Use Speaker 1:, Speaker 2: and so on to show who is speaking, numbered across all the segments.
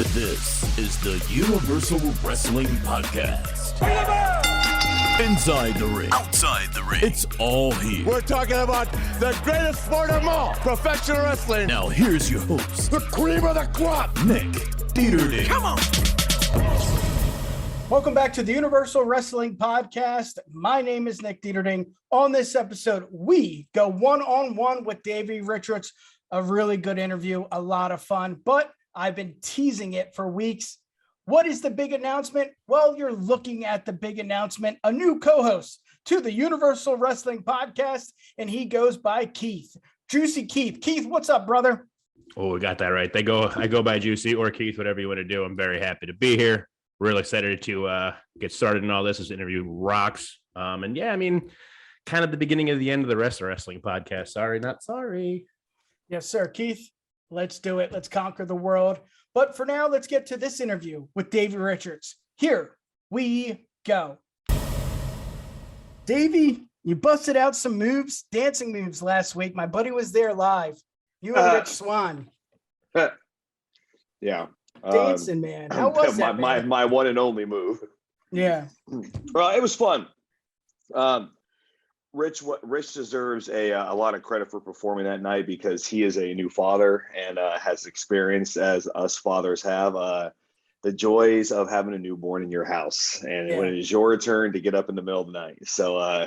Speaker 1: This is the Universal Wrestling Podcast. Inside the ring, outside the ring, it's all here.
Speaker 2: We're talking about the greatest sport of all, professional wrestling.
Speaker 1: Now here's your host,
Speaker 2: the cream of the crop,
Speaker 1: Nick Dudley.
Speaker 2: Come on.
Speaker 3: Welcome back to the Universal Wrestling Podcast. My name is Nick Dudley. On this episode, we go one-on-one with Davey Richards. A really good interview, a lot of fun, but I've been teasing it for weeks. What is the big announcement? Well, you're looking at the big announcement, a new co-host to the Universal Wrestling Podcast, and he goes by Keith. Juicy Keith. Keith, what's up, brother?
Speaker 4: Oh, we got that right. I go by Juicy or Keith, whatever you want to do. I'm very happy to be here. Really excited to get started in all this. This interview rocks. And yeah, I mean, kind of the beginning of the end of the wrestling podcast. Sorry, not sorry.
Speaker 3: Yes, sir. Keith, let's do it. Let's conquer the world. But for now, let's get to this interview with Davey Richards. Here we go. Davey, you busted out some moves, dancing moves last week. My buddy was there live. You and Rich Swan.
Speaker 5: Yeah.
Speaker 3: Dancing, man. How was that, man?
Speaker 5: My one and only move.
Speaker 3: Yeah.
Speaker 5: Well, it was fun. Rich deserves a lot of credit for performing that night because he is a new father and has experience, as us fathers have, the joys of having a newborn in your house. And when it is your turn to get up in the middle of the night. So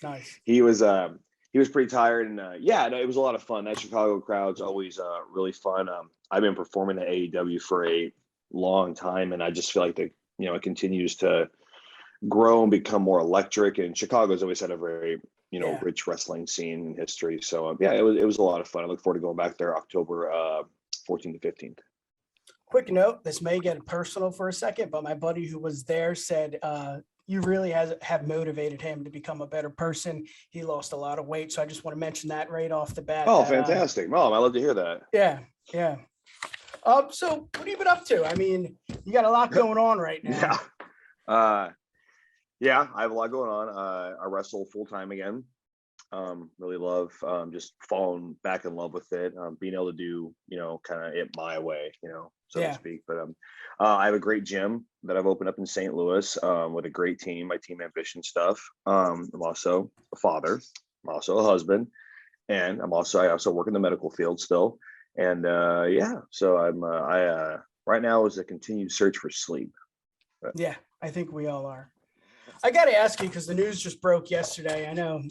Speaker 3: nice.
Speaker 5: He was pretty tired. And it was a lot of fun. That Chicago crowd's always really fun. I've been performing at AEW for a long time, and I just feel like it continues to grow and become more electric. And Chicago's always had a very rich wrestling scene in history. So it was a lot of fun. I look forward to going back there October 14th to 15th.
Speaker 3: Quick note, this may get personal for a second, but my buddy who was there said you really have motivated him to become a better person. He lost a lot of weight, so I just want to mention that right off the bat.
Speaker 5: Oh, fantastic. Mom, I love to hear that.
Speaker 3: Yeah. So what have you been up to? I mean, you got a lot going on right now.
Speaker 5: Yeah, I have a lot going on. I wrestle full time again. Really love just falling back in love with it. Being able to do, kind of it my way, so to speak. But I have a great gym that I've opened up in St. Louis with a great team, my Team Ambition stuff. I'm also a father, I'm also a husband, and I also work in the medical field still. And so I'm right now is a continued search for sleep.
Speaker 3: Yeah, I think we all are. I got to ask you, because the news just broke yesterday. I know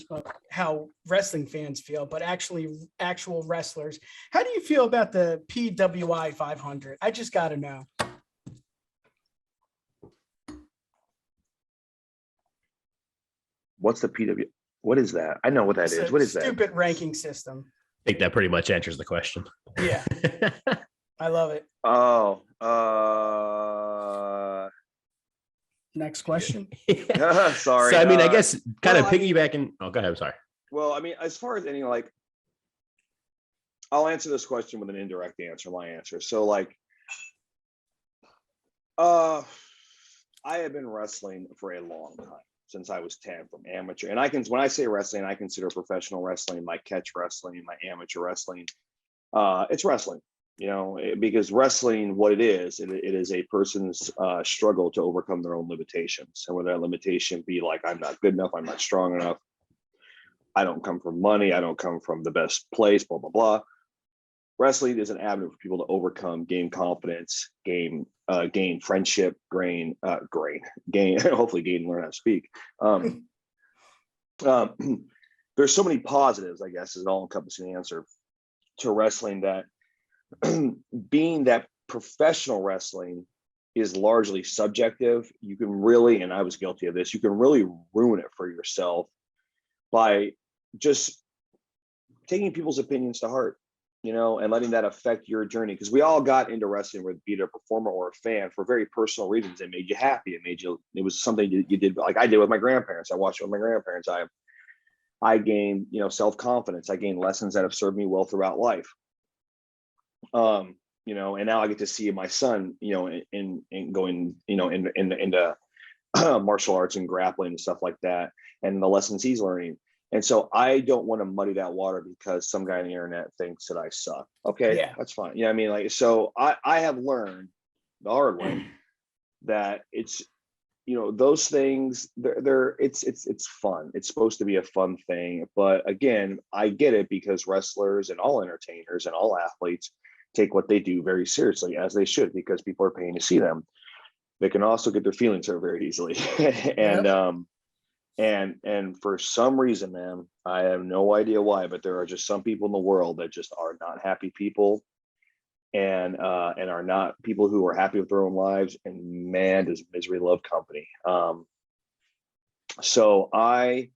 Speaker 3: how wrestling fans feel, but actual wrestlers. How do you feel about the PWI 500? I just got to know.
Speaker 5: What's the PW? What is that? I know what that is. What is that?
Speaker 3: Stupid ranking system.
Speaker 4: I think that pretty much answers the question.
Speaker 3: Yeah. I love it.
Speaker 5: Oh,
Speaker 3: next question.
Speaker 5: Sorry.
Speaker 4: So, I mean, I guess kind of piggybacking. Oh, go ahead. I'm sorry.
Speaker 5: Well, I mean, as far as any, I'll answer this question with an indirect answer, my answer. So, I have been wrestling for a long time, since I was 10, from amateur. And when I say wrestling, I consider professional wrestling, my catch wrestling, my amateur wrestling. It's wrestling. Because wrestling, what it is a person's struggle to overcome their own limitations. And whether that limitation be I'm not good enough, I'm not strong enough, I don't come from money, I don't come from the best place, blah, blah, blah. Wrestling is an avenue for people to overcome, gain confidence, gain friendship, hopefully learn how to speak. There's so many positives, I guess, is an all-encompassing answer to wrestling, that being that professional wrestling is largely subjective, you can really, and I was guilty of this, you can really ruin it for yourself by just taking people's opinions to heart, and letting that affect your journey. Because we all got into wrestling, whether be it a performer or a fan, for very personal reasons. It made you happy. It was something you did, like I did with my grandparents. I watched it with my grandparents. I gained, self-confidence. I gained lessons that have served me well throughout life. And now I get to see my son, in going, into martial arts and grappling and stuff like that, and the lessons he's learning. And so I don't want to muddy that water because some guy on the internet thinks that I suck. Okay, That's fine. So I have learned the hard way, that it's, you know, those things, it's fun. It's supposed to be a fun thing. But again, I get it, because wrestlers and all entertainers and all athletes take what they do very seriously, as they should, because people are paying to see them. They can also get their feelings hurt very easily. And for some reason, man, I have no idea why, but there are just some people in the world that just are not happy people, and are not people who are happy with their own lives. And man, does misery love company. So I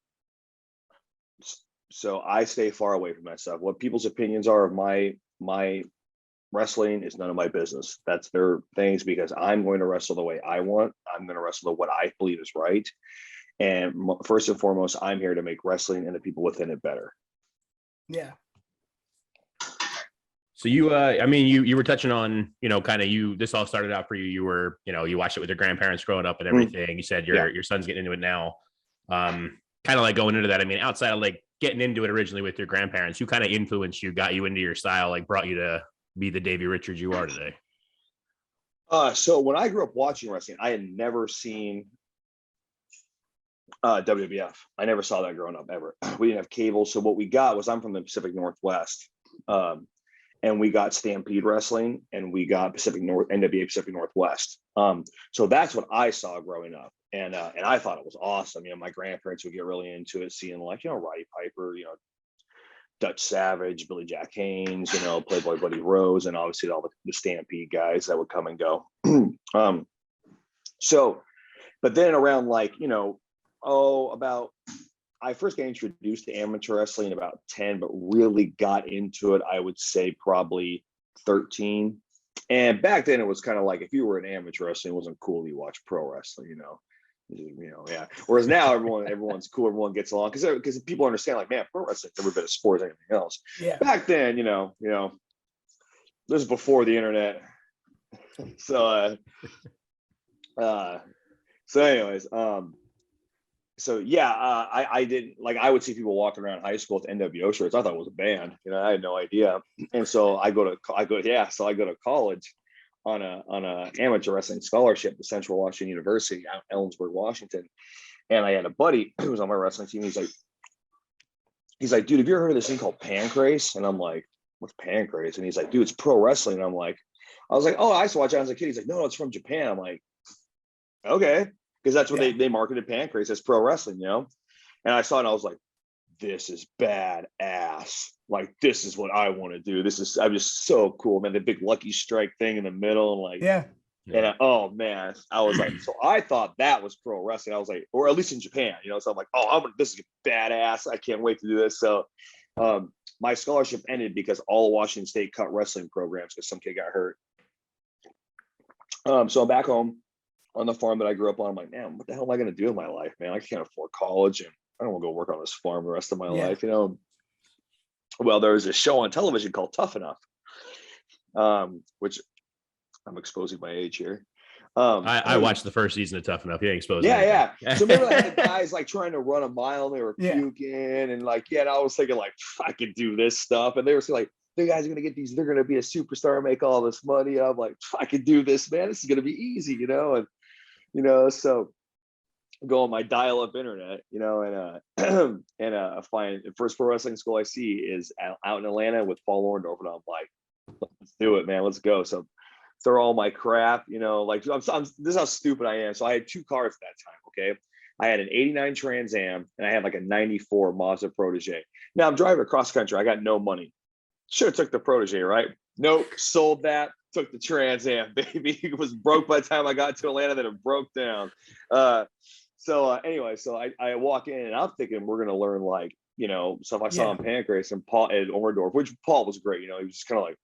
Speaker 5: stay far away from that stuff. What people's opinions are of my wrestling is none of my business. That's their things, because I'm going to wrestle the way I want. I'm going to wrestle what I believe is right. And first and foremost, I'm here to make wrestling and the people within it better.
Speaker 3: Yeah.
Speaker 4: So you, I mean, you were touching on, you know, kind of this all started out for you. You were, you know, you watched it with your grandparents growing up and everything. You said your son's getting into it now. Kind of like going into that. I mean, outside of like getting into it originally with your grandparents, who kind of influenced you, got you into your style, like brought you to be the Davey Richards you are today?
Speaker 5: So when I grew up watching wrestling, I had never seen WWF. I never saw that growing up ever. We didn't have cable. So what we got was, I'm from the Pacific Northwest. And we got Stampede Wrestling, and we got NWA Pacific Northwest. So that's what I saw growing up. And I thought it was awesome. You know, my grandparents would get really into it, seeing like, you know, Roddy Piper, you know, Dutch Savage, Billy Jack Haynes, you know, Playboy Buddy Rose, and obviously all the Stampede guys that would come and go. But then around like, you know, I first got introduced to amateur wrestling about 10, but really got into it, I would say probably 13. And back then it was kind of like, if you were an amateur wrestling, it wasn't cool to watch pro wrestling, you know, yeah. Whereas now everyone's cool, everyone gets along, because people understand, like, man, pro wrestling is every bit of sport as anything else.
Speaker 3: Yeah.
Speaker 5: Back then, you know, this is before the internet. So anyways, I didn't, like, I would see people walking around high school with NWO shirts. I thought it was a band, you know, I had no idea. And so I go to college on a amateur wrestling scholarship at Central Washington University out in Ellensburg, Washington. And I had a buddy who was on my wrestling team. He's like, dude, have you ever heard of this thing called Pancrase? And I'm like, what's Pancrase? And he's like, dude, it's pro wrestling. And I was like, oh, I used to watch it as a kid. He's like, no, it's from Japan. I'm like, okay. Because that's what they marketed Pancrase as, pro wrestling, you know? And I saw it and I was like, this is badass. Like, this is what I want to do. I'm just so cool, man. The big Lucky Strike thing in the middle. And like, and oh man, I was like, so I thought that was pro wrestling. I was like, or at least in Japan, you know? So I'm like, oh, this is badass. I can't wait to do this. So my scholarship ended because all of Washington State cut wrestling programs because some kid got hurt. So I'm back home on the farm that I grew up on. I'm like, man, what the hell am I going to do in my life, man? I can't afford college, and I don't want to go work on this farm the rest of my life, you know? Well, there was a show on television called Tough Enough, which I'm exposing my age here.
Speaker 4: I watched the first season of Tough Enough. Yeah, exposed.
Speaker 5: Yeah. So remember, I had guys like trying to run a mile, and they were puking, and like, and I was thinking like, I could do this stuff, and they were saying like, the guys are going to get these, they're going to be a superstar, make all this money. I'm like, I could do this, man. This is going to be easy, you know? And, you know, so go on my dial-up internet, you know, and find the first pro wrestling school I see is out in Atlanta with Paul Orndorff, and I'm like, let's do it, man. Let's go. So throw all my crap, you know, like this is how stupid I am. So I had two cars at that time. Okay. I had an 89 Trans Am, and I had like a 94 Mazda Protege. Now I'm driving across country. I got no money. Should have took the Protege, right? Nope. Sold that. Took the Trans Am, baby. It was broke by the time I got to Atlanta. Then it broke down. Anyway, so I walk in, and I'm thinking we're gonna learn, like, you know, stuff I saw on Pancrase and Paul and Orndorff, which Paul was great. You know, he was just kind of like,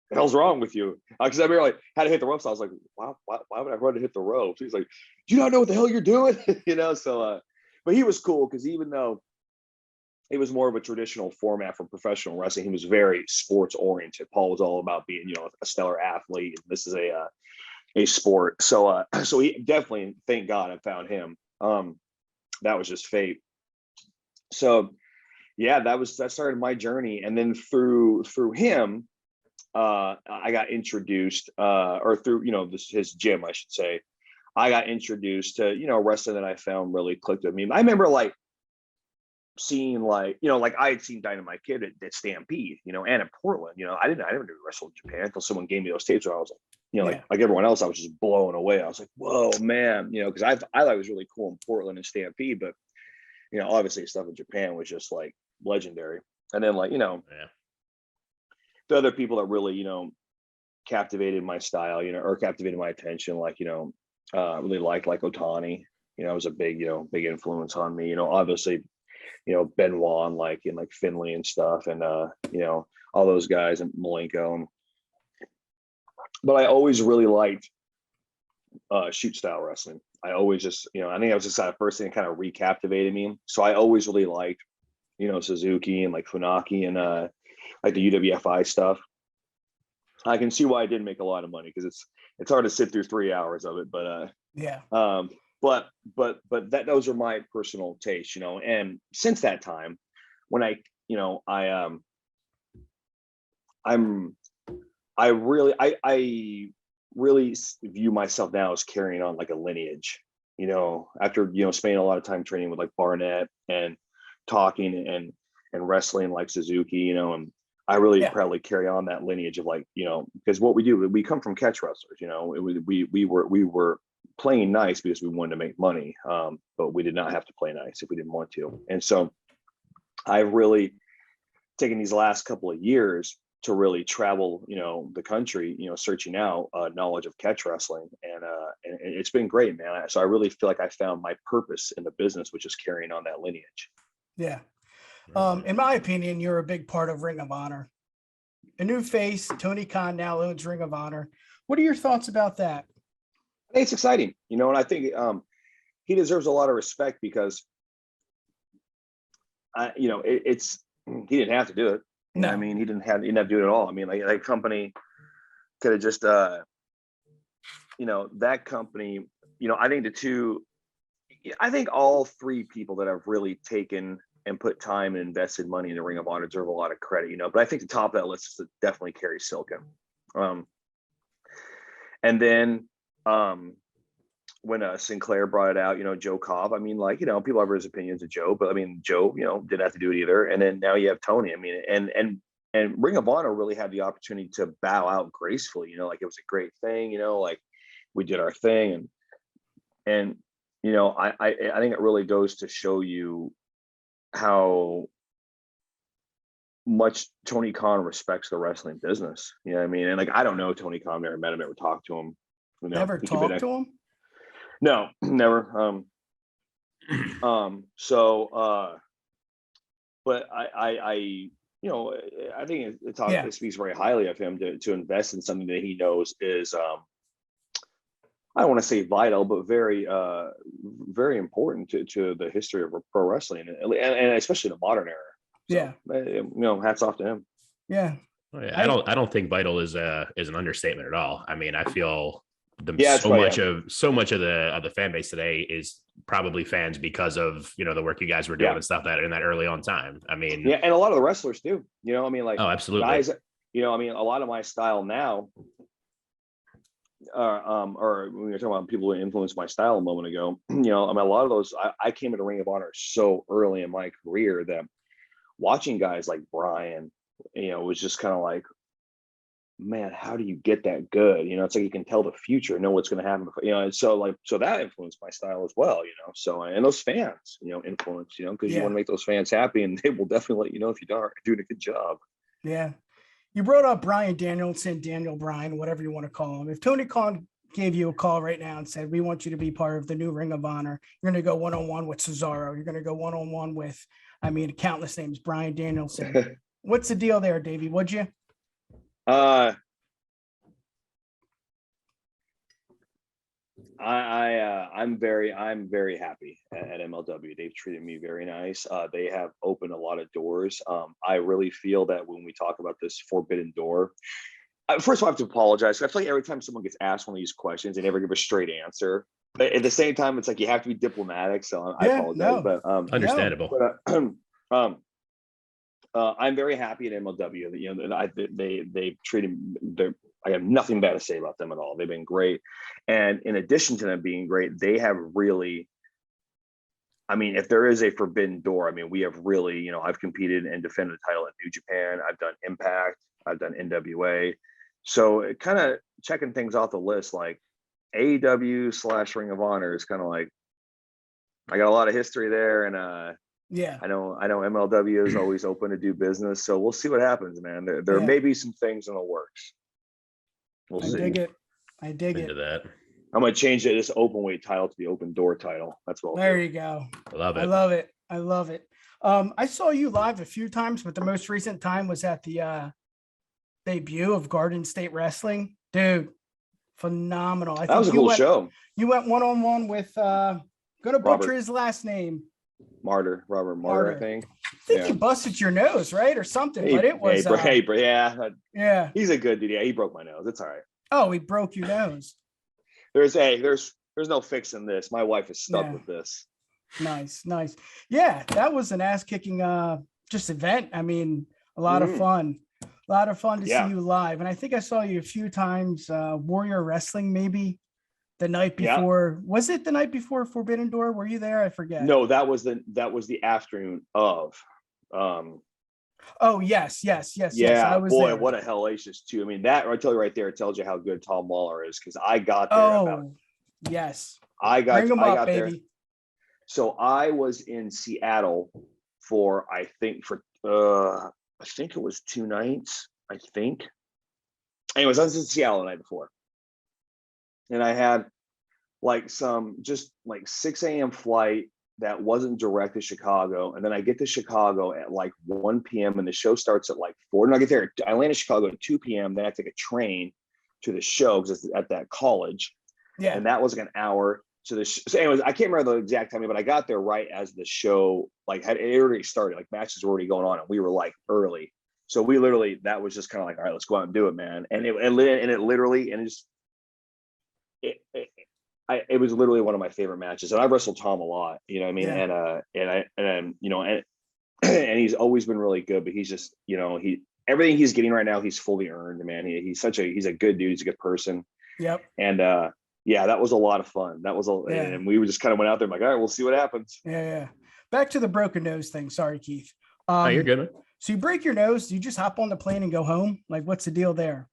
Speaker 5: "The hell's wrong with you?" Because I barely had to hit the ropes. I was like, "Wow, why would I run to hit the ropes?" He's like, "Do you not know what the hell you're doing?" You know. So, but he was cool because even though it was more of a traditional format for professional wrestling, he was very sports oriented. Paul was all about being, you know, a stellar athlete. And this is a sport. So he definitely, thank God I found him. That was just fate. So yeah, that started my journey. And then through him, I got introduced, or through, his gym, I should say, I got introduced to, wrestling that I found really clicked with me. I remember like seeing like I had seen Dynamite Kid at Stampede, and in Portland, I never knew wrestle in Japan until someone gave me those tapes where I was like, like everyone else, I was just blown away. I was like, whoa, man, because I thought it was really cool in Portland and Stampede, but obviously stuff in Japan was just like legendary. And then like, the other people that really, captivated my style, or captivated my attention, like, really like Otani, was a big influence on me, obviously, Benoit and like Finley and stuff, and all those guys, and Malenko, but I always really liked shoot style wrestling. I always just, I think that was just the first thing that kind of recaptivated me. So I always really liked, Suzuki and like Funaki and like the UWFI stuff. I can see why I didn't make a lot of money, because it's hard to sit through 3 hours of it, but but those are my personal tastes, and since that time, when I really view myself now as carrying on like a lineage, after spending a lot of time training with like Barnett and talking and wrestling like Suzuki, and I really proudly carry on that lineage of like, because what we do, we come from catch wrestlers, we were playing nice because we wanted to make money, but we did not have to play nice if we didn't want to. And so I've really taken these last couple of years to really travel, the country, searching out knowledge of catch wrestling, and it's been great, man. So I really feel like I found my purpose in the business, which is carrying on that lineage.
Speaker 3: Yeah. In my opinion, you're a big part of Ring of Honor. A new face, Tony Khan now owns Ring of Honor. What are your thoughts about that?
Speaker 5: I think it's exciting, and I think he deserves a lot of respect, because it's he didn't have to do it. No, I mean, he didn't have to do it at all. I mean, like that company could have just, that company, I think all three people that have really taken and put time and invested money in the Ring of Honor deserve a lot of credit, but I think the top of that list is definitely Kerry Silkin. And then when Sinclair brought it out, Joe Cobb, I mean, like, people have his opinions of Joe, but I mean, Joe, didn't have to do it either. And then now you have Tony. I mean, and Ring of Honor really had the opportunity to bow out gracefully, like it was a great thing, like we did our thing. And I think it really goes to show you how much Tony Khan respects the wrestling business. You know what I mean? And like, I don't know Tony Khan, never met him, never talked to him.
Speaker 3: Never talked to him?
Speaker 5: No, never. But I think it speaks very highly of him to invest in something that he knows is, I don't want to say vital, but very, very important to the history of pro wrestling, and especially the modern era. So, hats off to him.
Speaker 3: Yeah.
Speaker 4: I don't think vital is an understatement at all. I mean, I feel so much of the fan base today is probably fans because of the work you guys were doing and stuff that in that early on time. I mean,
Speaker 5: and a lot of the wrestlers do. I mean, like,
Speaker 4: oh, absolutely,
Speaker 5: guys. I mean, a lot of my style now, or when we were talking about people who influenced my style a moment ago, I mean, a lot of those, I came into Ring of Honor so early in my career that watching guys like Brian, was just kind of like, man, how do you get that good? It's like you can tell the future, know what's going to happen. And so that influenced my style as well. So, and those fans, influence, because you want to make those fans happy, and they will definitely let you know if you are doing a good job.
Speaker 3: Yeah. You brought up Brian Danielson, Daniel Bryan, whatever you want to call him. If Tony Khan gave you a call right now and said, we want you to be part of the new Ring of Honor, you're going to go one-on-one with Cesaro. You're going to go one-on-one with, countless names, Brian Danielson. What's the deal there, Davey? Would you?
Speaker 5: I'm very happy at MLW. They've treated me very nice. They have opened a lot of doors. I really feel that when we talk about this forbidden door, first of all, I have to apologize. I feel like every time someone gets asked one of these questions, they never give a straight answer. But at the same time, it's like you have to be diplomatic. So I apologize.
Speaker 4: Understandable.
Speaker 5: I'm very happy at MLW. You know, they treated I have nothing bad to say about them at all. They've been great, and in addition to them being great, they have really. I mean, if there is a forbidden door, I mean, we have really, you know, I've competed and defended the title at New Japan. I've done Impact. I've done NWA. So kind of checking things off the list, like AEW / Ring of Honor is kind of like, I got a lot of history there. And
Speaker 3: Yeah.
Speaker 5: I know MLW is always open to do business. So we'll see what happens, man. There may be some things in the works. We'll see.
Speaker 3: I dig it.
Speaker 4: Into that.
Speaker 5: I'm going to change this open weight title to the open door title. That's what
Speaker 3: There you go.
Speaker 4: I love it.
Speaker 3: I love it. I saw you live a few times, but the most recent time was at the debut of Garden State Wrestling. Dude, phenomenal.
Speaker 5: That was a cool show.
Speaker 3: You went one-on-one with gonna butcher his last name.
Speaker 5: Robert Martyr, I think.
Speaker 3: I think you busted your nose, right? Or something, but it was
Speaker 5: yeah. He's a good dude. Yeah, he broke my nose. It's all right.
Speaker 3: Oh, he broke your nose.
Speaker 5: There's no fixing this. My wife is stuck with this.
Speaker 3: Nice. Yeah, that was an ass-kicking just event. I mean, a lot of fun. A lot of fun to see you live. And I think I saw you a few times, Warrior Wrestling, maybe the night before. Yeah. Was it the night before Forbidden Door? Were you there? I forget.
Speaker 5: No, that was the afternoon of.
Speaker 3: Oh, yes.
Speaker 5: Yeah,
Speaker 3: I was
Speaker 5: boy,
Speaker 3: there.
Speaker 5: what a hellacious too. I mean, that I tell you right there, it tells you how good Tom Lawlor is, because I got there.
Speaker 3: Yes.
Speaker 5: I got
Speaker 3: baby.
Speaker 5: there. So I was in Seattle for I think it was 2 nights. I think. Anyways, I was in Seattle the night before, and I had like some just like 6 a.m. flight that wasn't direct to Chicago. And then I get to Chicago at like 1 p.m. and the show starts at like 4. And I get there, I land in Chicago at 2 p.m. Then I take a train to the show because it's at that college. Yeah. And that was like an hour. So anyways, I can't remember the exact timing, but I got there right as the show, like it already started, like matches were already going on and we were like early. So we literally, that was just kind of like, all right, let's go out and do it, man. And it was literally one of my favorite matches, and I've wrestled Tom a lot, you know what I mean? Yeah. And you know, and he's always been really good, but he's just, you know, everything he's getting right now, he's fully earned, man. He's a good dude. He's a good person.
Speaker 3: Yep.
Speaker 5: And yeah, that was a lot of fun. And we just kind of went out there like, all right, we'll see what happens.
Speaker 3: Yeah. Back to the broken nose thing. Sorry, Keith.
Speaker 4: Oh, you're good, man.
Speaker 3: So you break your nose, do you just hop on the plane and go home? Like, what's the deal there?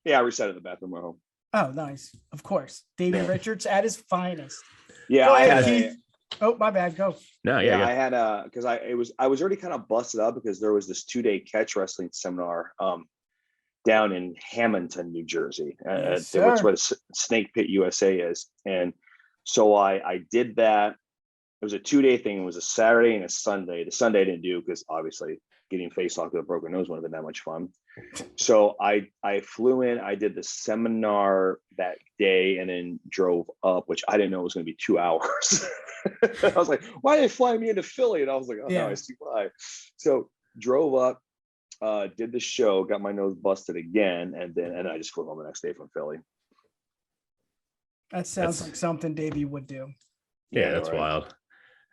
Speaker 5: Yeah, I reset in the bathroom at home.
Speaker 3: Oh, nice. Of course. Davey Richards at his finest.
Speaker 5: Yeah.
Speaker 3: Keith. Oh, my bad. Go.
Speaker 5: No, yeah. I had because I was already kind of busted up because there was this 2-day catch wrestling seminar down in Hamilton, New Jersey. That's where the Snake Pit USA is. And so I did that. It was a 2-day thing. It was a Saturday and a Sunday. The Sunday I didn't do because obviously getting face off with a broken nose wouldn't have been that much fun. So I flew in, I did the seminar that day and then drove up, which I didn't know it was going to be 2 hours. I was like, why did they fly me into Philly? And I was like, oh, no, it's too high. So drove up, did the show, got my nose busted again. And I just flew home the next day from Philly.
Speaker 3: That sounds like something Davey would do.
Speaker 4: Yeah, that's right. Wild.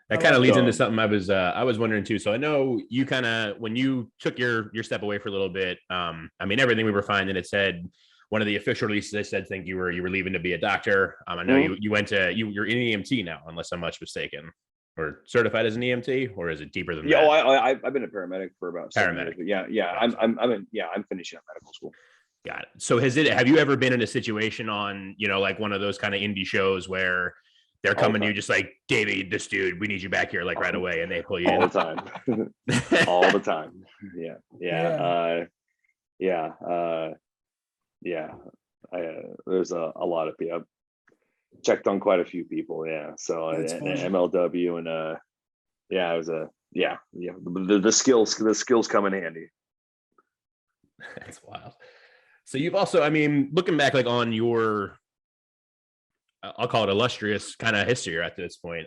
Speaker 4: That kind of leads into something I was wondering too. So I know you kind of, when you took your step away for a little bit, I mean, everything we were finding, it said one of the official releases, I said, think you were leaving to be a doctor. I know you're in EMT now, unless I'm much mistaken, or certified as an EMT, or is it deeper than that?
Speaker 5: Yeah, I've been a paramedic for about 7 years. Yeah. I'm finishing up medical school.
Speaker 4: Got it. So have you ever been in a situation on, you know, like one of those kind of indie shows where they're coming to you just like, Davey, this dude, we need you back here like right away, and they pull you
Speaker 5: all
Speaker 4: in
Speaker 5: the time. All the time. Yeah. There's a lot of people. I've checked on quite a few people. Yeah. So MLW and it was the skills come in handy.
Speaker 4: That's wild. So you've also, I mean, looking back like on your, I'll call it illustrious kind of history at this point.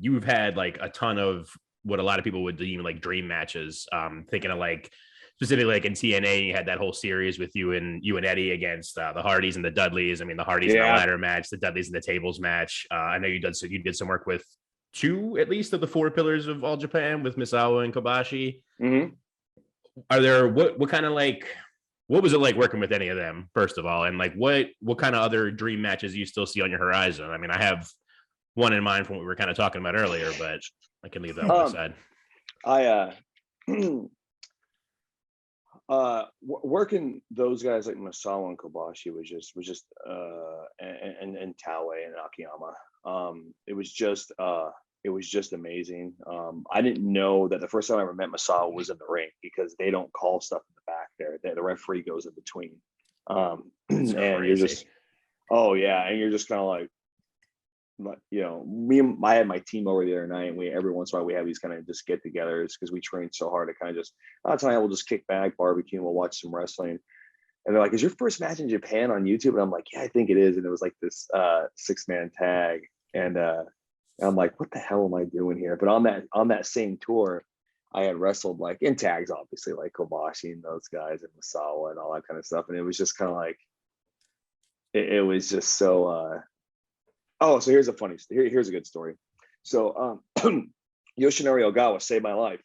Speaker 4: You've had like a ton of what a lot of people would deem like dream matches. Thinking of like specifically like in TNA, you had that whole series with you and Eddie against the Hardys and the Dudleys. I mean, the Hardys in the ladder match, the Dudleys in the tables match. I know you did some work with 2 at least of the 4 pillars of All Japan with Misawa and Kobashi.
Speaker 5: Mm-hmm.
Speaker 4: are there what kind of like what was it like working with any of them, first of all, and like what kind of other dream matches you still see on your horizon? I mean, I have one in mind from what we were kind of talking about earlier, but I can leave that one aside.
Speaker 5: Working those guys like Masawa and Kobashi was just and Taue and Akiyama. It was just amazing. I didn't know that the first time I ever met Masawa was in the ring, because they don't call stuff in the back there. The referee goes in between. And crazy. You're just, oh yeah, and you're just kind of like, I had my team over the other night, and every once in a while we have these kind of just get-togethers because we trained so hard to kind of just, tonight we'll just kick back, barbecue, and we'll watch some wrestling. And they're like, "Is your first match in Japan on YouTube?" And I'm like, "Yeah, I think it is." And it was like this 6-man tag, and I'm like, "What the hell am I doing here?" But on that same tour, I had wrestled like in tags, obviously, like Kobashi and those guys and Masawa and all that kind of stuff, and it was just kind of like, it was just so. Oh, so here's a good story. So Yoshinori Ogawa saved my life.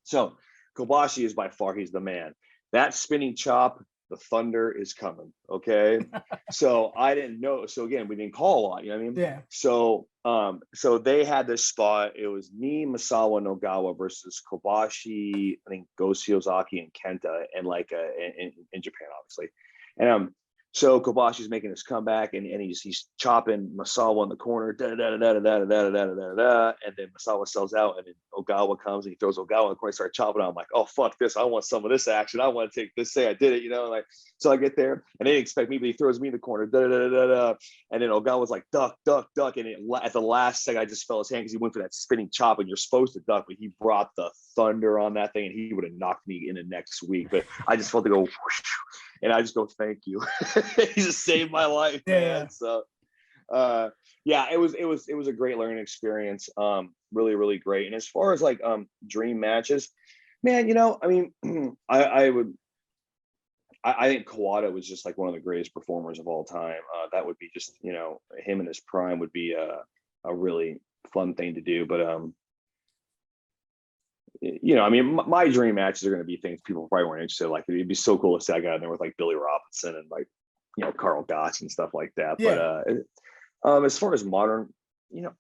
Speaker 5: So Kobashi is by far, he's the man. That spinning chop, the thunder is coming. Okay. So I didn't know. So again, we didn't call a lot, you know what I mean?
Speaker 3: Yeah.
Speaker 5: So they had this spot. It was me, Masawa, and Ogawa versus Kobashi, I think Go Shiozaki and Kenta, and like in Japan, obviously. And so Kobashi's making his comeback, and he's chopping Masawa in the corner, and then Masawa sells out, and then Ogawa comes and he throws Ogawa in the corner, start chopping. I'm like, oh fuck this! I want some of this action. I want to take this. Say I did it, like. So I get there, and they didn't expect me, but he throws me in the corner, and then Ogawa's like duck, and at the last second, I just fell his hand because he went for that spinning chop, and you're supposed to duck, but he brought the thunder on that thing, and he would have knocked me in the next week. But I just felt to go, whoosh, and I just go, thank you. He just saved my life, man. So it was a great learning experience. Really, really great. And as far as like dream matches, man, I think Kawada was just like one of the greatest performers of all time. That would be just, him in his prime would be a really fun thing to do. But my dream matches are going to be things people probably weren't interested in. Like, it'd be so cool to see I got in there with like Billy Robinson and like, Carl Gotch and stuff like that. Yeah. But as far as modern,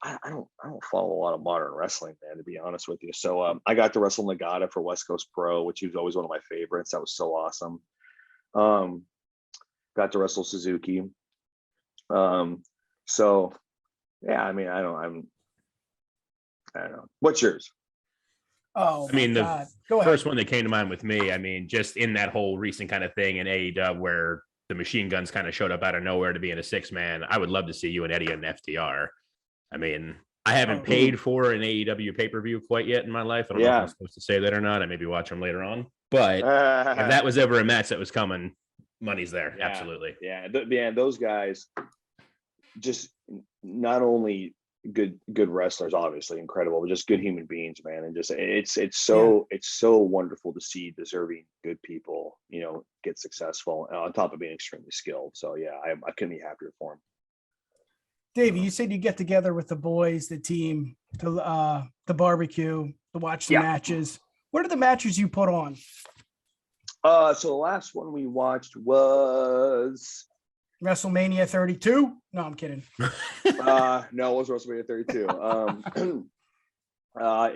Speaker 5: I don't follow a lot of modern wrestling, man, to be honest with you. So I got to wrestle Nagata for West Coast Pro, which was always one of my favorites. That was so awesome. Got to wrestle Suzuki. So yeah, I don't know. What's yours?
Speaker 3: Oh,
Speaker 4: I mean,
Speaker 3: God.
Speaker 4: The first one that came to mind with me, I mean, just in that whole recent kind of thing in AEW where the machine guns kind of showed up out of nowhere to be in a 6-man, I would love to see you and Eddie and FTR. I mean, I haven't paid for an AEW pay-per-view quite yet in my life. I don't know if I'm supposed to say that or not. I maybe watch them later on. But if that was ever a match that was coming, money's there.
Speaker 5: Yeah,
Speaker 4: absolutely.
Speaker 5: Yeah, those guys just not only good wrestlers, obviously incredible, but just good human beings, man. And just it's so wonderful to see deserving good people, get successful on top of being extremely skilled. So yeah, I couldn't be happier for them.
Speaker 3: Davey, you said you get together with the boys, the team, the barbecue, to watch the matches. What are the matches you put on?
Speaker 5: So the last one we watched was
Speaker 3: WrestleMania 32. No, I'm kidding.
Speaker 5: No, it was WrestleMania 32.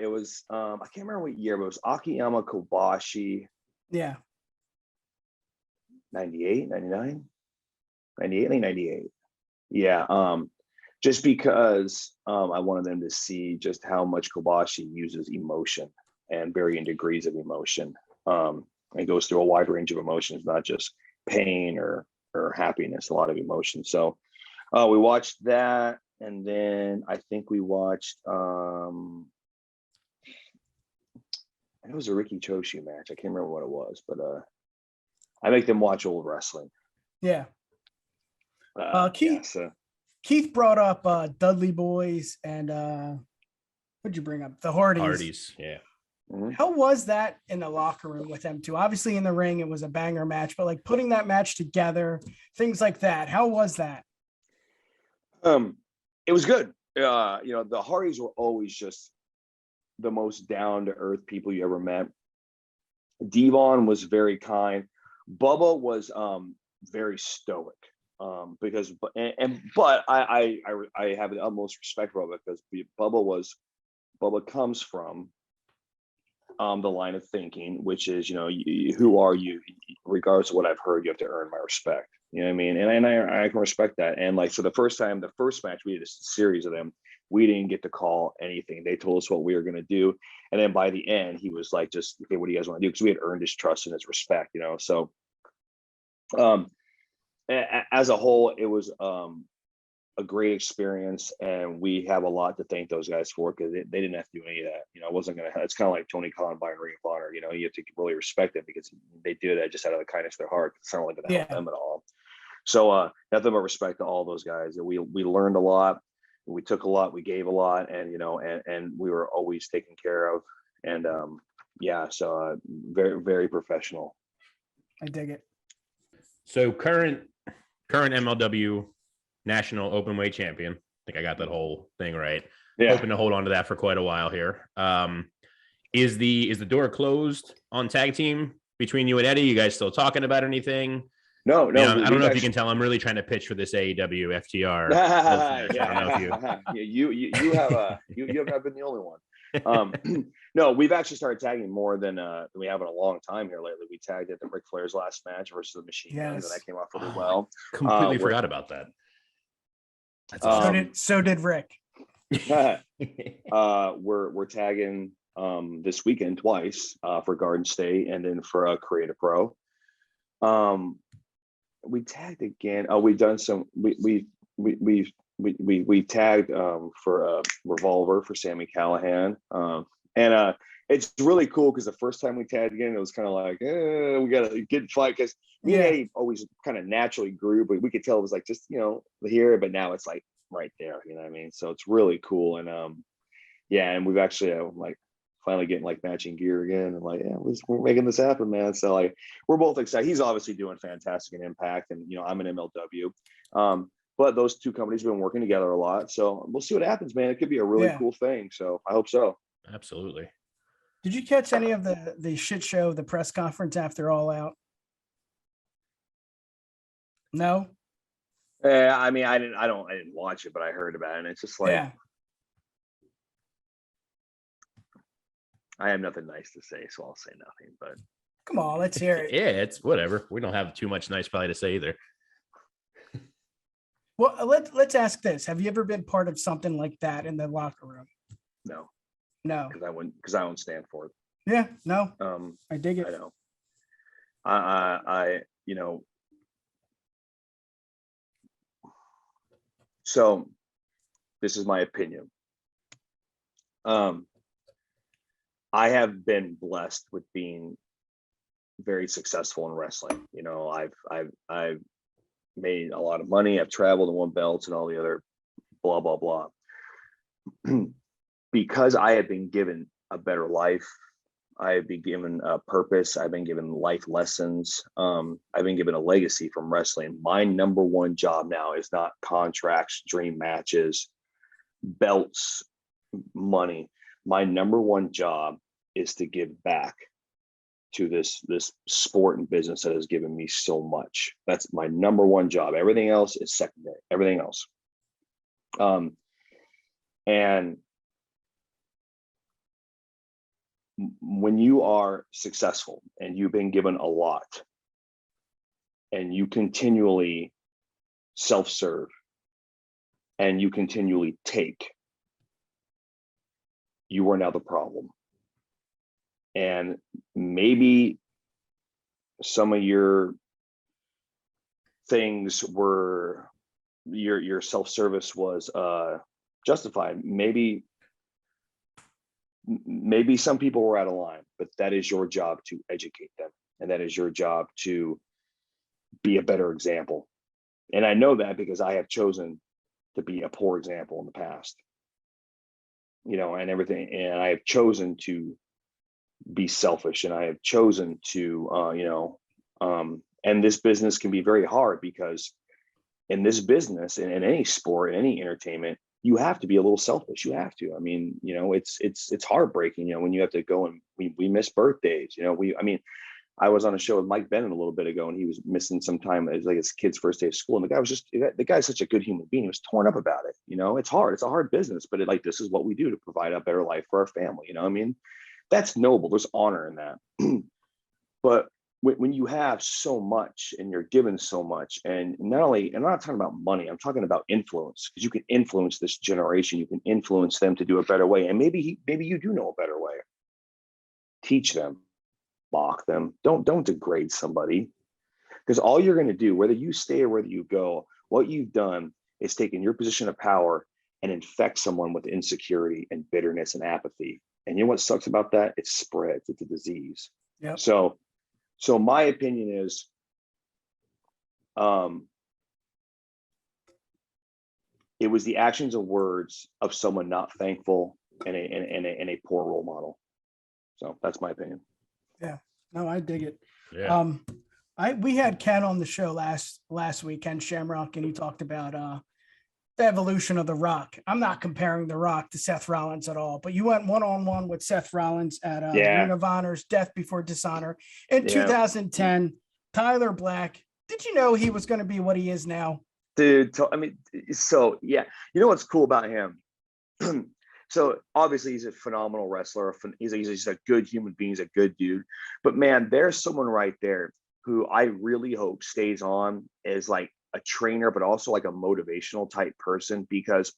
Speaker 5: It was I can't remember what year, but it was Akiyama Kobashi.
Speaker 3: Yeah.
Speaker 5: 98, 99, 98, I think 98. Yeah. Just because I wanted them to see just how much Kobashi uses emotion and varying degrees of emotion. It goes through a wide range of emotions, not just pain or happiness, a lot of emotion. So we watched that, and then I think we watched it was a Ricky Choshu match. I can't remember what it was, but I make them watch old wrestling.
Speaker 3: Yeah. Keith brought up Dudley Boys and what'd you bring up? The Hardys.
Speaker 4: Yeah.
Speaker 5: Mm-hmm.
Speaker 3: How was that in the locker room with them two? Obviously in the ring, it was a banger match, but like putting that match together, things like that. How was that?
Speaker 5: It was good. The Hardys were always just the most down to earth people you ever met. Devon was very kind. Bubba was very stoic. But I have the utmost respect for Bubba, because Bubba comes from the line of thinking, which is, who are you? Regardless of what I've heard, you have to earn my respect. You know what I mean? And I can respect that. And like, so the first match, we did a series of them. We didn't get to call anything. They told us what we were going to do. And then by the end, he was like, just, okay, what do you guys want to do? Because we had earned his trust and his respect, So as a whole, it was a great experience, and we have a lot to thank those guys for, because they didn't have to do any of that. It wasn't gonna. It's kind of like Tony Khan buying Ring of Honor. You have to really respect it, because they do that just out of the kindness of their heart. It's not like it helped them at all. So nothing but respect to all those guys. We learned a lot, we took a lot, we gave a lot, and and we were always taken care of. And so very, very professional.
Speaker 3: I dig it.
Speaker 4: So current MLW national open weight champion. I think I got that whole thing right.
Speaker 5: Yeah.
Speaker 4: Hoping to hold on to that for quite a while here. Is the door closed on tag team between you and Eddie? You guys still talking about anything?
Speaker 5: No.
Speaker 4: I don't know if you can tell. I'm really trying to pitch for this AEW FTR. I don't know if
Speaker 5: you have not been the only one. No, we've actually started tagging more than we have in a long time here lately. We tagged at the Ric Flair's last match versus the Machine Guns, and that came off really well.
Speaker 4: Completely forgot about that. That's awesome.
Speaker 3: So did Rick.
Speaker 5: We're tagging this weekend twice for Garden State, and then for Creative Pro. We tagged again. We've done some. We tagged for Revolver for Sami Callihan, and it's really cool, because the first time we tagged again, it was kind of like, we gotta get fight, because me and Eddie always kind of naturally grew, but we could tell it was like just here, but now it's like right there, you know what I mean? So it's really cool, and and we've actually like finally getting like matching gear again, and like we're making this happen, man. So like we're both excited. He's obviously doing fantastic in Impact, and I'm an MLW. But those two companies have been working together a lot, so we'll see what happens, man. It could be a really cool thing. So I hope so.
Speaker 4: Absolutely.
Speaker 3: Did you catch any of the shit show, the press conference after All Out? No.
Speaker 5: I mean, I didn't watch it, but I heard about it, and it's just like, I have nothing nice to say, so I'll say nothing. But
Speaker 3: come on, let's hear it.
Speaker 4: Yeah, it's whatever. We don't have too much nice probably to say either.
Speaker 3: Well, let's ask this: have you ever been part of something like that in the locker room?
Speaker 5: No.
Speaker 3: Because
Speaker 5: I won't stand for it.
Speaker 3: Yeah, no. I dig it.
Speaker 5: I know. I So this is my opinion. I have been blessed with being very successful in wrestling. I've made a lot of money. I've traveled and won belts and all the other blah, blah, blah. Because I have been given a better life, I have been given a purpose, I've been given life lessons, I've been given a legacy from wrestling. My number one job now is not contracts, dream matches, belts, money. My number one job is to give back to this sport and business that has given me so much. That's my number one job. Everything else is secondary. Everything else. And when you are successful and you've been given a lot, and you continually self-serve and you continually take, you are now the problem. And maybe some of your things were, your self-service was justified. Maybe some people were out of line, but that is your job to educate them. And that is your job to be a better example. And I know that because I have chosen to be a poor example in the past, and everything. And I have chosen to be selfish, and I have chosen to, and this business can be very hard, because in this business, in any sport, any entertainment, you have to be a little selfish. You have to. I mean, you know, it's heartbreaking, you know, when you have to go and we miss birthdays, you know, I was on a show with Mike Bennett a little bit ago, and he was missing some time. It was like his kid's first day of school. And the guy's such a good human being. He was torn up about it. You know, it's hard. It's a hard business, but this is what we do to provide a better life for our family. You know, I mean, that's noble. There's honor in that. But when you have so much and you're given so much, and I'm not talking about money, I'm talking about influence, because you can influence this generation. You can influence them to do a better way. And maybe you do know a better way. Teach them. Mock them. Don't degrade somebody, because all you're going to do, whether you stay or whether you go, what you've done is taken your position of power and infect someone with insecurity and bitterness and apathy. And you know what sucks about that? It spreads. It's a disease.
Speaker 3: Yep.
Speaker 5: So my opinion is, it was the actions and words of someone not thankful and a poor role model. So that's my opinion.
Speaker 3: Yeah, no, I dig it.
Speaker 4: Yeah.
Speaker 3: We had Ken on the show last week, Ken Shamrock, and he talked about the evolution of The Rock. I'm not comparing The Rock to Seth Rollins at all, but you went one-on-one with Seth Rollins at Ring of Honor's Death Before Dishonor in 2010. Tyler Black, did you know he was going to be what he is now?
Speaker 5: Dude, I mean, so yeah, you know what's cool about him? So obviously he's a phenomenal wrestler. He's a good human being. He's a good dude. But man, there's someone right there who I really hope stays on as like a trainer, but also like a motivational type person, because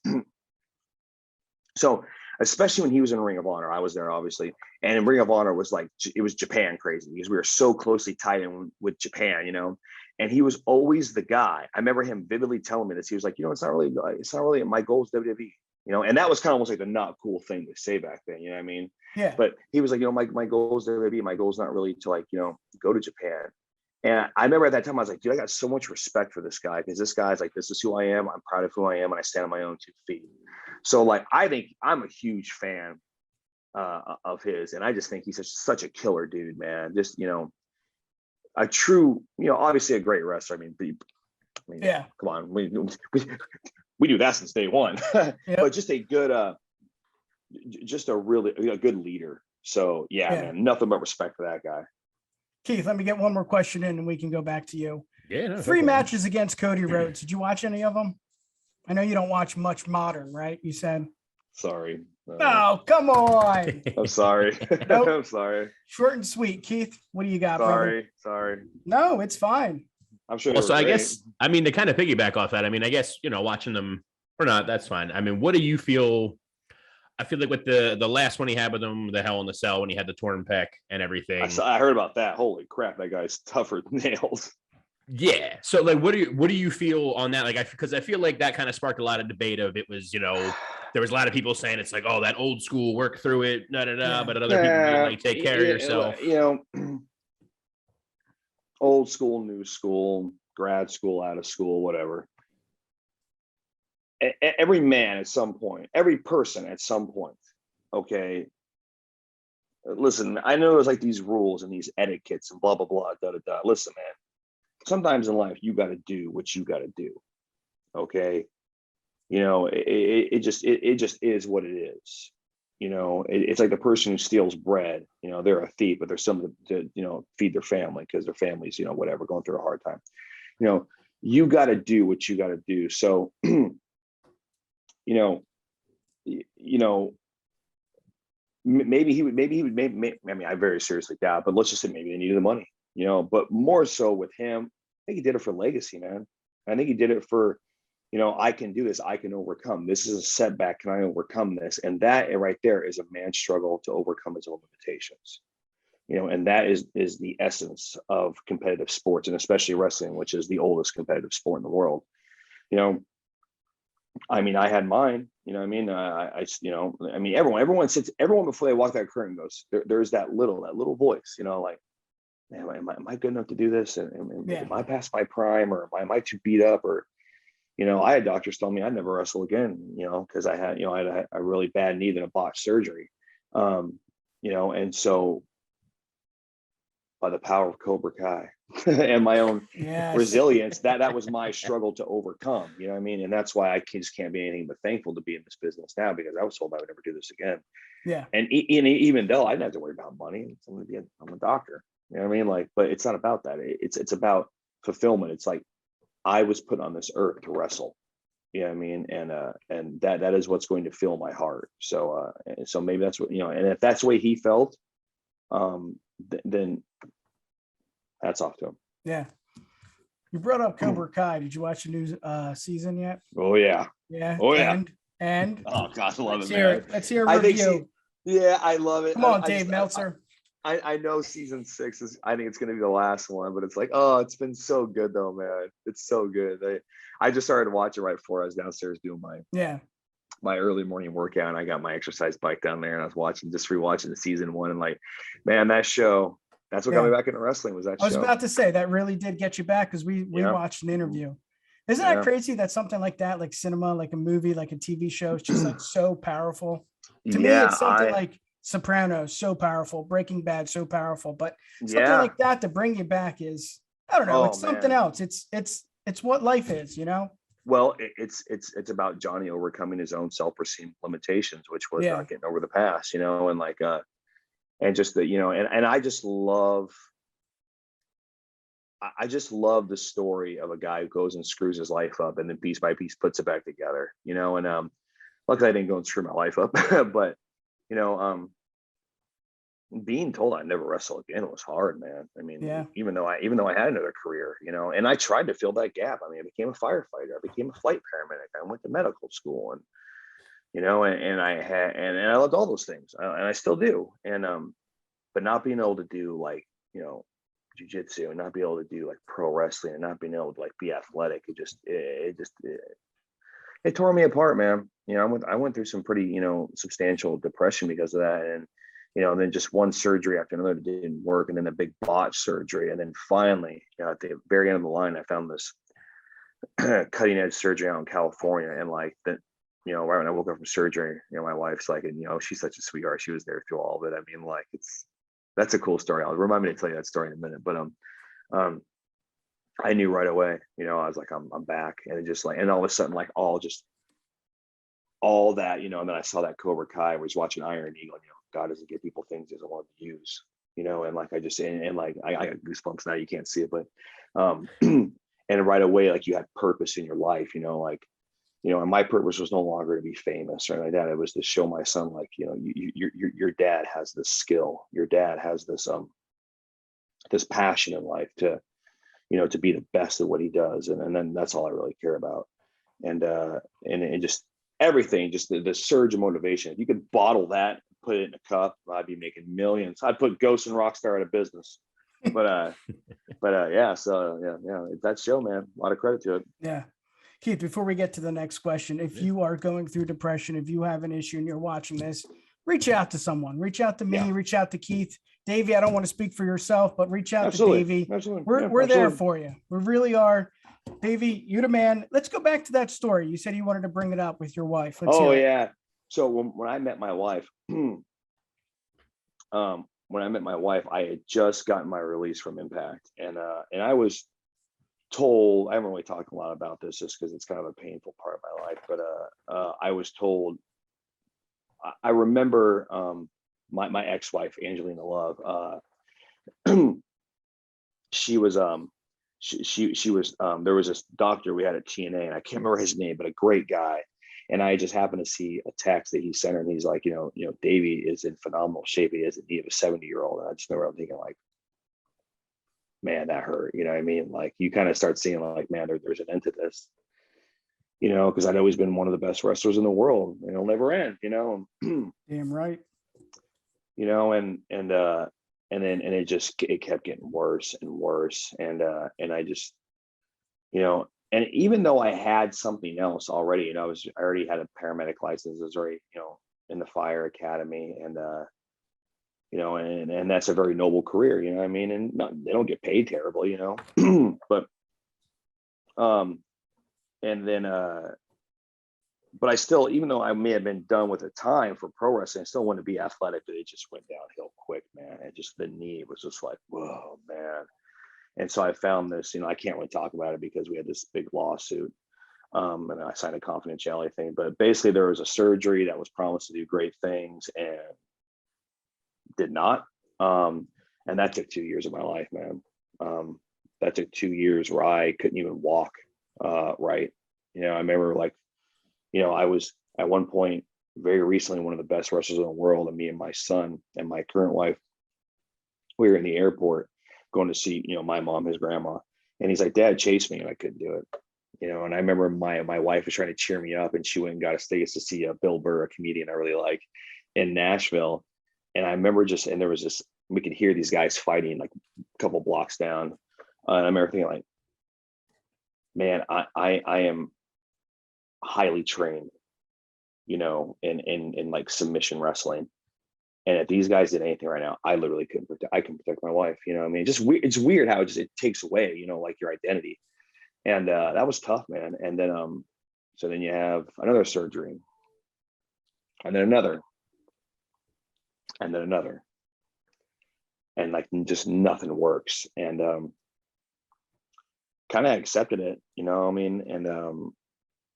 Speaker 5: so especially when he was in Ring of Honor, I was there obviously, and in Ring of Honor was like, it was Japan crazy, because we were so closely tied in with Japan, you know, and he was always the guy. I remember him vividly telling me this. He was like, you know, it's not really my goal is WWE. You know, and that was kind of almost like the not cool thing to say back then, you know what I mean?
Speaker 3: Yeah.
Speaker 5: But he was like, you know, my goal is WWE. My goal is not really to, like, you know, go to Japan. And I remember at that time, I was like, dude, I got so much respect for this guy, because this guy's like, this is who I am. I'm proud of who I am, and I stand on my own 2 feet. So like, I think I'm a huge fan of his, and I just think he's such a killer dude, man. Just, you know, a true, you know, obviously a great wrestler. I mean,
Speaker 3: yeah,
Speaker 5: come on, we do that since day one. Yep. But just a good, just a good leader. So yeah, man, nothing but respect for that guy.
Speaker 3: Keith, let me get one more question in, and we can go back to you.
Speaker 4: Yeah. No,
Speaker 3: 3 matches against Cody Rhodes. Did you watch any of them? I know you don't watch much modern, right? You said.
Speaker 5: Sorry.
Speaker 3: Oh, come on.
Speaker 5: I'm sorry. Nope. I'm sorry.
Speaker 3: Short and sweet. Keith, what do you got, brother?
Speaker 5: Sorry.
Speaker 3: No, it's fine.
Speaker 5: I'm sure.
Speaker 4: Well, so I guess, I mean, to kind of piggyback off that, I mean, I guess, you know, watching them or not, that's fine. I mean, what do you feel? I feel like with the last one he had with him, the Hell in the Cell, when he had the torn pec and everything.
Speaker 5: I heard about that. Holy crap, that guy's tougher than nails.
Speaker 4: Yeah. So like, what do you feel on that? Like, because I feel like that kind of sparked a lot of debate of, it was, you know, there was a lot of people saying it's like, oh, that old school, work through it, but other people being like, take care of yourself.
Speaker 5: You know, old school, new school, grad school, out of school, whatever. Every man at some point, every person at some point, okay. Listen, I know there's like these rules and these etiquettes and blah, blah, blah, da, da, da. Listen, man, sometimes in life, you got to do what you got to do. Okay. You know, it just is what it is. You know, it's like the person who steals bread, you know, they're a thief, but they're something to, you know, feed their family, because their family's, you know, whatever, going through a hard time. You know, you got to do what you got to do. So, maybe I mean, I very seriously doubt, but let's just say maybe they needed the money, you know, but more so with him, I think he did it for legacy, man. I think he did it for, you know, I can do this. I can overcome. This is a setback. Can I overcome this? And that right there is a man's struggle to overcome his own limitations, you know, and that is the essence of competitive sports, and especially wrestling, which is the oldest competitive sport in the world. You know, I mean, I had mine, you know what I mean? I mean, everyone before they walk that curtain goes, there's that little voice, you know, like, man, am I good enough to do this? And am I past my prime, or am I too beat up? Or, you know, I had doctors tell me I'd never wrestle again, you know, because I had a really bad knee and a botched surgery. You know, and so by the power of Cobra Kai, and my own
Speaker 3: Yes.
Speaker 5: resilience. That was my struggle to overcome, you know what I mean? And that's why I just can't be anything but thankful to be in this business now, because I was told I would never do this again.
Speaker 3: Yeah.
Speaker 5: And even though I didn't have to worry about money, I'm a doctor, you know what I mean? Like, but it's not about that. It's about fulfillment. It's like, I was put on this earth to wrestle, you know what I mean? And that is what's going to fill my heart. So maybe that's what, you know, and if that's the way he felt, then hats off to him.
Speaker 3: Yeah. You brought up Cobra Kai. Did you watch the new season yet?
Speaker 5: Oh yeah.
Speaker 3: Yeah.
Speaker 5: Oh yeah.
Speaker 3: And
Speaker 5: oh gosh, I love
Speaker 3: let's
Speaker 5: it,
Speaker 3: hear
Speaker 5: man.
Speaker 3: it. Let's hear a review.
Speaker 5: Yeah, I love it.
Speaker 3: Come on, Dave Meltzer.
Speaker 5: I know season 6 is, I think it's going to be the last one, but it's like, oh, it's been so good though, man. It's so good. I just started watching right before I was downstairs doing my early morning workout, and I got my exercise bike down there, and I was rewatching the season 1, and like, man, that show, that's what got me back into wrestling, was that show.
Speaker 3: I was about to say that really did get you back, because we watched an interview. Isn't that crazy that something like that, like cinema, like a movie, like a TV show, is just like so powerful? To me, it's something like Sopranos, so powerful, Breaking Bad, so powerful, but something like that to bring you back is, I don't know, it's something else. It's what life is, you know?
Speaker 5: Well, it's about Johnny overcoming his own self-esteem limitations, which was not getting over the past, you know, and like, and just the, you know, and I just love the story of a guy who goes and screws his life up, and then piece by piece puts it back together, you know, and luckily I didn't go and screw my life up, but you know, being told I'd never wrestle again was hard, man. I mean, even though I had another career, you know, and I tried to fill that gap. I mean, I became a firefighter, I became a flight paramedic, I went to medical school, and you know, and I loved all those things, and I still do. And but not being able to do, like, you know, jiu-jitsu, and not be able to do like pro wrestling, and not being able to like be athletic, it tore me apart, man. You know, I went through some pretty, you know, substantial depression because of that. And you know, and then just one surgery after another didn't work, and then a big botch surgery, and then finally, you know, at the very end of the line, I found this cutting edge surgery out in California. And like that, you know, right when I woke up from surgery, you know, my wife's like, and you know, she's such a sweetheart, she was there through all of it. I mean, like, that's a cool story. I'll remind me to tell you that story in a minute. But I knew right away, you know, I was like, I'm back. And it just like, and all of a sudden, like all that, you know, and then I saw that Cobra Kai, I was watching Iron Eagle, and, you know, God doesn't give people things he doesn't want to use, you know, and like I just, and like I got goosebumps now, you can't see it, but and right away, like, you had purpose in your life, you know, like, you know, and my purpose was no longer to be famous or anything like that. It was to show my son, like, you know, your dad has this skill, your dad has this this passion in life to, you know, to be the best at what he does, and then that's all I really care about. And just everything, just the surge of motivation. If you could bottle that, put it in a cup, I'd be making millions. I'd put Ghost and Rockstar out of business. But yeah, so yeah, that show, man, a lot of credit to it.
Speaker 3: Yeah. Keith, before we get to the next question, if you are going through depression, if you have an issue and you're watching this, reach out to someone, reach out to me, reach out to Keith. Davey, I don't want to speak for yourself, but reach out to Davey. We're there for you. We really are. Davey, you the man. Let's go back to that story. You said you wanted to bring it up with your wife. Let's hear it.
Speaker 5: Yeah. So when I met my wife, I had just gotten my release from Impact, and I was told, I haven't really talked a lot about this just because it's kind of a painful part of my life, but I was told, I remember my ex-wife, Angelina Love, she was there was this doctor we had at TNA, and I can't remember his name, but a great guy. And I just happened to see a text that he sent her, and he's like, you know, Davey is in phenomenal shape. He is in need of a 70-year-old. And I just remember thinking, like, man, that hurt. You know what I mean? Like, you kind of start seeing, like, man, there's an end to this, you know, because I'd always been one of the best wrestlers in the world, and it'll never end, you know.
Speaker 3: Damn right.
Speaker 5: You know, and then it kept getting worse and worse. And I just, you know, and even though I had something else already, you know, I already had a paramedic license, I was already, you know, in the fire academy, and you know, and that's a very noble career, you know what I mean? And they don't get paid terribly, you know, but and then but I still, even though I may have been done with the time for pro wrestling, I still wanted to be athletic, but it just went downhill quick, man. It just, the knee was just like, whoa, man. And so I found this, I can't really talk about it because we had this big lawsuit. And I signed a confidentiality thing, but basically there was a surgery that was promised to do great things and did not. And that took 2 years of my life, man. That took 2 years where I couldn't even walk right. I remember I was at one point very recently one of the best wrestlers in the world, and me and my son and my current wife, we were in the airport going to see, my mom, his grandma, and he's like, Dad, chase me, and I couldn't do it. And I remember my wife was trying to cheer me up, and she went and got us tickets to see Bill Burr, a comedian I really like, in Nashville. And I remember and there was this, we could hear these guys fighting like a couple blocks down. And I remember thinking like, man, I am highly trained, in like submission wrestling. And if these guys did anything right now, I literally couldn't protect my wife. It's weird how it takes away, like your identity. And that was tough, man. And then, so then you have another surgery, and then another, and then another, and like just nothing works. And kind of accepted it,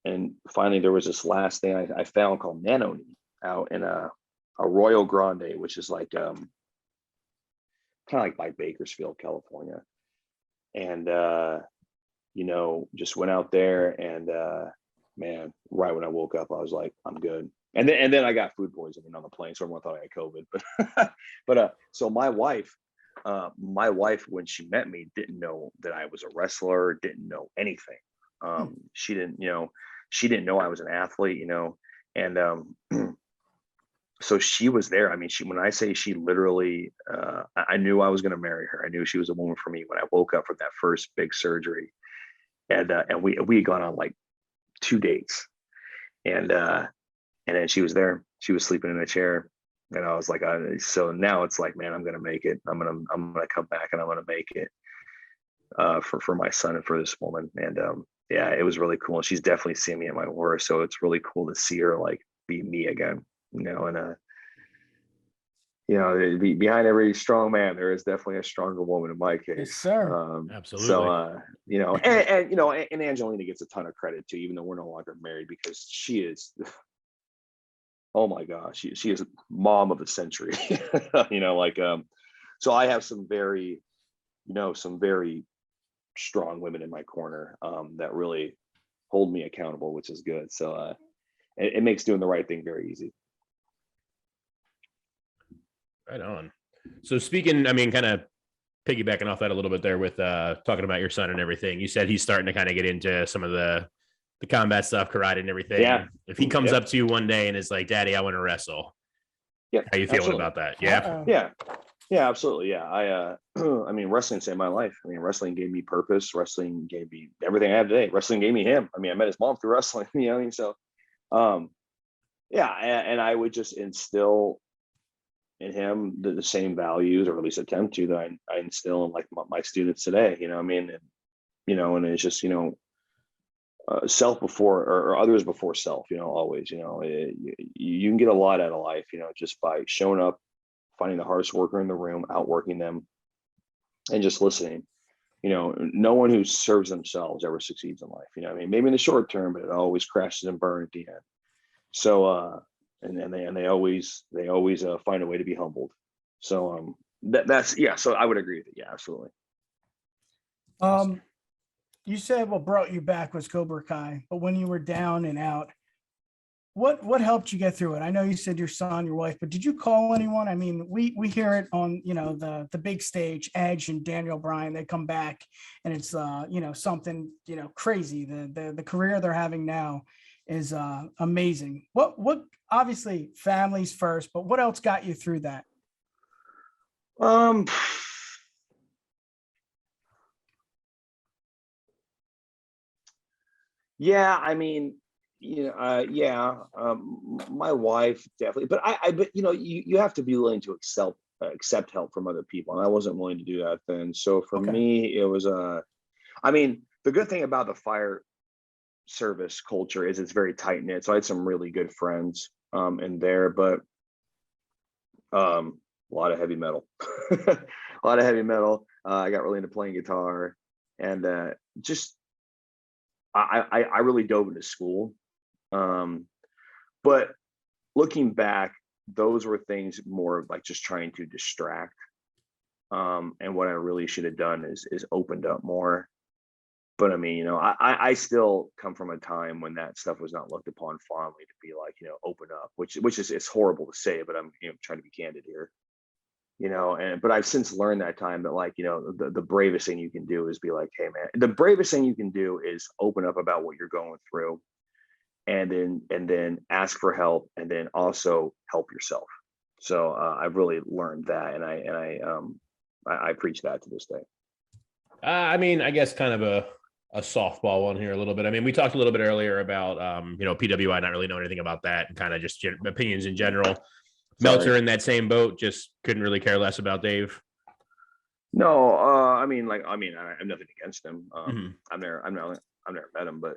Speaker 5: and finally there was this last thing I found called Nano Knee out in a Royal Grande, which is like kind of like by Bakersfield, California. And just went out there, and man, right when I woke up, I was like, I'm good. And then I got food poisoning on the plane, so everyone thought I had COVID. But so my wife, when she met me, didn't know that I was a wrestler, didn't know anything. She didn't know I was an athlete, and so she was there. I mean, when I say she literally, I knew I was going to marry her. I knew she was a woman for me when I woke up from that first big surgery. And we had gone on like 2 dates, and then she was there. She was sleeping in a chair, and I was like, so now it's like, man, I'm gonna make it. I'm gonna come back, and I'm gonna make it for my son and for this woman. And yeah, it was really cool. And she's definitely seen me at my worst, so it's really cool to see her like be me again. And behind every strong man, there is definitely a stronger woman in my case.
Speaker 3: Yes, sir.
Speaker 4: Absolutely.
Speaker 5: So, and Angelina gets a ton of credit too, even though we're no longer married, because she is, oh my gosh, she is mom of the century. So I have some very strong women in my corner that really hold me accountable, which is good. So it makes doing the right thing very easy.
Speaker 4: Right on. So speaking, kind of piggybacking off that a little bit there with talking about your son and everything, you said he's starting to kind of get into some of the combat stuff, karate and everything.
Speaker 5: Yeah.
Speaker 4: If he comes up to you one day and is like, Daddy, I want to wrestle.
Speaker 5: Yeah.
Speaker 4: How you feeling about that? Yeah.
Speaker 5: Yeah, absolutely. Yeah. I mean, wrestling saved my life. I mean, wrestling gave me purpose. Wrestling gave me everything I have today. Wrestling gave me him. I mean, I met his mom through wrestling, So, yeah. And I would just instill in him the same values, or at least attempt to, that I instill in like my students today, and it's just, self before or others before self, always, you can get a lot out of life, just by showing up, finding the hardest worker in the room, outworking them, and just listening. No one who serves themselves ever succeeds in life, maybe in the short term, but it always crashes and burns at the end. So, and they always find a way to be humbled. So that's so I would agree with it. Yeah, absolutely.
Speaker 3: You said what brought you back was Cobra Kai, but when you were down and out, what helped you get through it? I know you said your son, your wife, but did you call anyone? I mean, we hear it on the big stage, Edge and Daniel Bryan, they come back and it's something crazy. The career they're having now is amazing. What obviously families first, but what else got you through that?
Speaker 5: Yeah, I mean, my wife definitely, but but you have to be willing to accept help from other people, and I wasn't willing to do that then. So for me, it was I mean, the good thing about the fire service culture is it's very tight knit. So I had some really good friends in there, but a lot of heavy metal, a lot of heavy metal. I got really into playing guitar, and just I really dove into school. But looking back, those were things more of like just trying to distract. And what I really should have done is opened up more. But I mean, you know, I still come from a time when that stuff was not looked upon fondly, to be like, you know, open up, which is, it's horrible to say, but I'm, you know, trying to be candid here, you know. But I've since learned that time that, like, you know, the bravest thing you can do is be like, hey man, the bravest thing you can do is open up about what you're going through, and then ask for help, and then also help yourself. So I've really learned that, and I preach that to this day.
Speaker 4: I mean, I guess kind of a softball one here a little bit. I mean, we talked a little bit earlier about, you know, PWI not really know anything about that, and kind of just opinions in general. Meltzer in that same boat, just couldn't really care less about Dave.
Speaker 5: No, I mean, I have nothing against him. I've never met him, but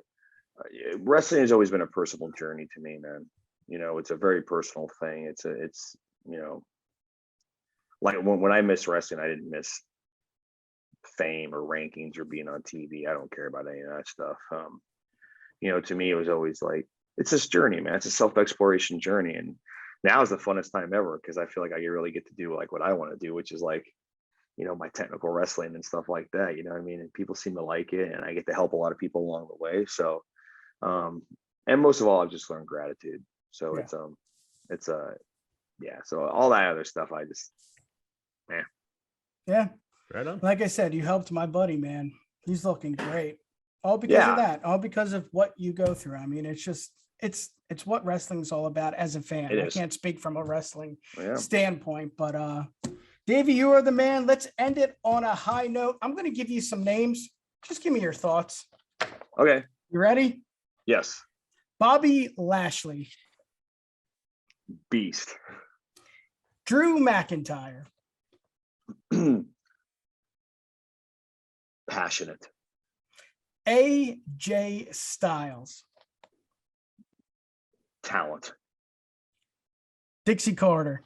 Speaker 5: wrestling has always been a personal journey to me, man. You know, it's a very personal thing. It's you know, like when I miss wrestling, I didn't miss fame or rankings or being on TV. I don't care about any of that stuff. You know, to me, it was always like, it's this journey, man. It's a self-exploration journey. And now is the funnest time ever, because I feel like I really get to do like what I want to do, which is like, you know, my technical wrestling and stuff like that. You know what I mean? And people seem to like it, and I get to help a lot of people along the way. So, and most of all, I've just learned gratitude. So yeah. So all that other stuff, I just, man.
Speaker 3: Yeah.
Speaker 4: Right on.
Speaker 3: Like I said, you helped my buddy, man. He's looking great. All because of that. All because of what you go through. I mean, it's just, it's what wrestling's all about as a fan. I can't speak from a wrestling standpoint, but Davey, you are the man. Let's end it on a high note. I'm going to give you some names. Just give me your thoughts.
Speaker 5: Okay.
Speaker 3: You ready?
Speaker 5: Yes.
Speaker 3: Bobby Lashley.
Speaker 5: Beast.
Speaker 3: Drew McIntyre.
Speaker 5: Passionate.
Speaker 3: AJ Styles.
Speaker 5: Talent.
Speaker 3: Dixie Carter.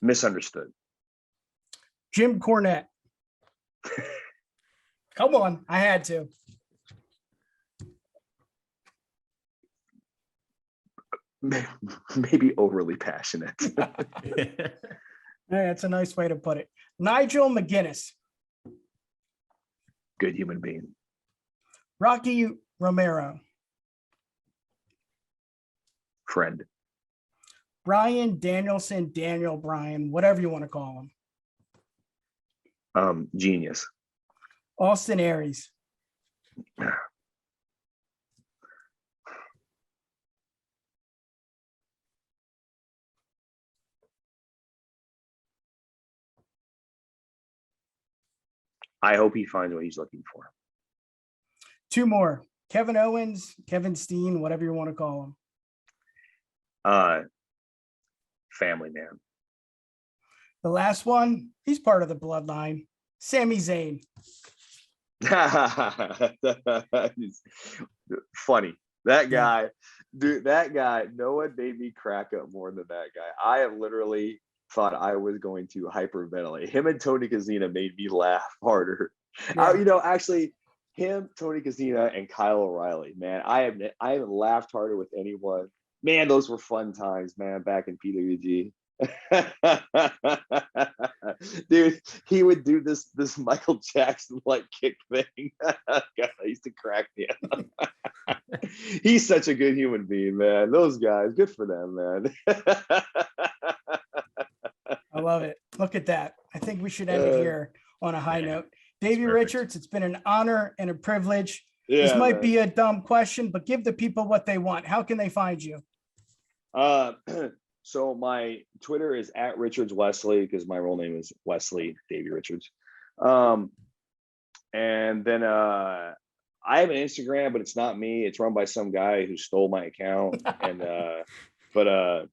Speaker 5: Misunderstood.
Speaker 3: Jim Cornette. Come on, I had to.
Speaker 5: Maybe overly passionate.
Speaker 3: That's a nice way to put it. Nigel McGuinness.
Speaker 5: Good human being.
Speaker 3: Rocky Romero.
Speaker 5: Friend.
Speaker 3: Bryan Danielson, Daniel Bryan, whatever you want to call him.
Speaker 5: Genius.
Speaker 3: Austin Aries.
Speaker 5: I hope he finds what he's looking for.
Speaker 3: Two more. Kevin Owens, Kevin Steen, whatever you want to call him.
Speaker 5: Family man.
Speaker 3: The last one, he's part of the bloodline. Sami Zayn.
Speaker 5: Funny. That guy, dude, no one made me crack up more than that guy. I have literally thought I was going to hyperventilate. Him and Tony Kazina made me laugh harder.
Speaker 3: Yeah.
Speaker 5: You know, actually, him, Tony Kazina, and Kyle O'Reilly, man, I haven't laughed harder with anyone. Man, those were fun times, man, back in PWG. Dude, he would do this Michael Jackson like kick thing. God, I used to crack me up. He's such a good human being, man. Those guys, good for them, man.
Speaker 3: I love it. Look at that. I think we should end it here on a high note. Davey Richards, it's been an honor and a privilege. This might be a dumb question, but give the people what they want. How can they find you?
Speaker 5: So my Twitter is @RichardsWesley, because my real name is Wesley Davey Richards. And then I have an Instagram, but it's not me. It's run by some guy who stole my account. And but I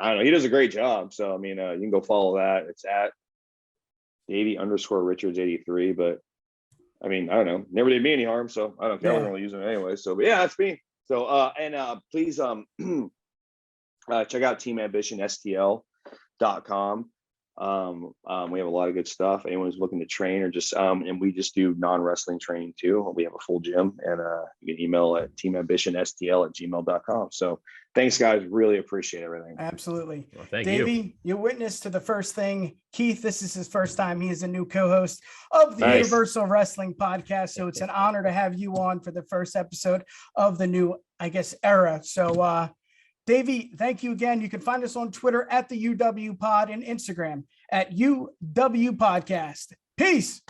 Speaker 5: don't know. He does a great job. So I mean, you can go follow that. It's @Davey_Richards83. But I mean, I don't know. Never did me any harm, so I don't care. I don't really use it anyway. So, but yeah, that's me. So please check out Team Ambition STL.com. We have a lot of good stuff. Anyone's looking to train or just and we just do non-wrestling training too. We have a full gym, and you can email at teamambitionstl@gmail.com. So thanks, guys. Really appreciate everything.
Speaker 3: Absolutely.
Speaker 4: Well, thank
Speaker 3: Davey, you witness to the first thing. Keith, this is his first time. He is a new co-host of the
Speaker 5: Nice.
Speaker 3: Universal Wrestling Podcast. So it's an honor to have you on for the first episode of the new, I guess, era. So Davey, thank you again. You can find us on Twitter at the UW Pod and Instagram at UW Podcast. Peace.